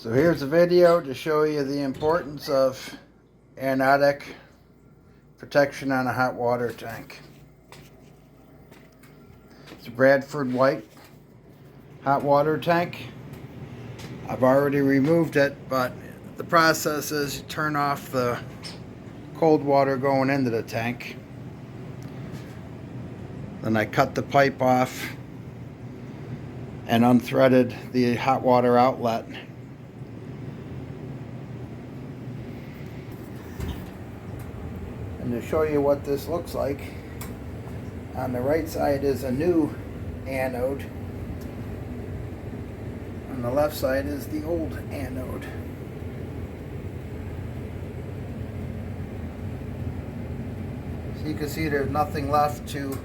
So here's a video to show you the importance of anodic protection on a hot water tank. It's a Bradford White hot water tank. I've already removed it, but the process is you turn off the cold water going into the tank. Then I cut the pipe off and unthreaded the hot water outlet. And to show you what this looks like, on the right side is a new anode. On the left side is the old anode. So you can see there's nothing left to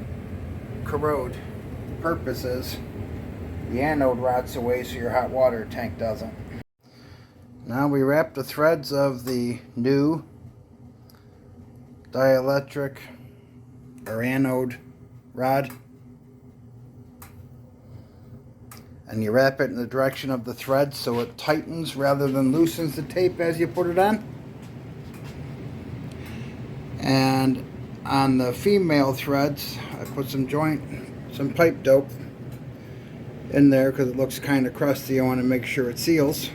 corrode. The purpose is the anode rots away so your hot water tank doesn't. Now we wrap the threads of the new dielectric or anode rod, and you wrap it in the direction of the thread so it tightens rather than loosens the tape as you put it on. And on the female threads I put some pipe dope in there because it looks kind of crusty. I want to make sure it seals.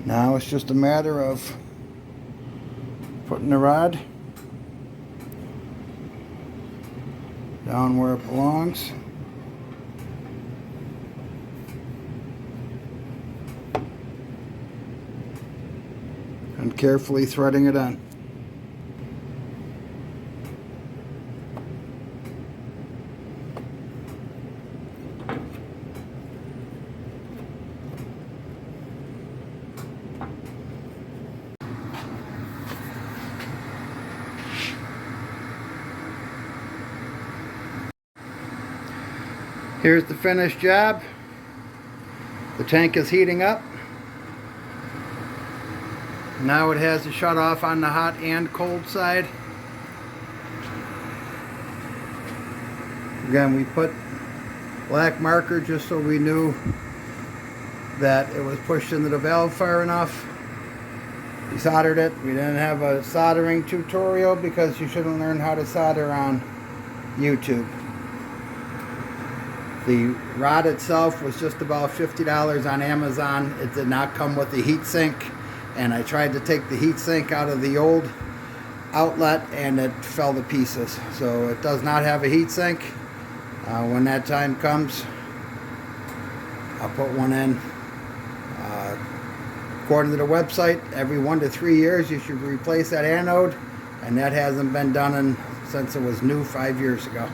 Now it's just a matter of putting the rod down where it belongs. And carefully threading it on. Here's the finished job. The tank is heating up. Now it has a shut off on the hot and cold side. Again, we put black marker just so we knew that it was pushed into the valve far enough. We soldered it. We didn't have a soldering tutorial because you shouldn't learn how to solder on YouTube. The rod itself was just about $50 on Amazon. It did not come with the heat sink, and I tried to take the heat sink out of the old outlet and it fell to pieces. So it does not have a heat sink. When that time comes, I'll put one in. According to the website, every 1 to 3 years you should replace that anode, and that hasn't been done since it was new 5 years ago.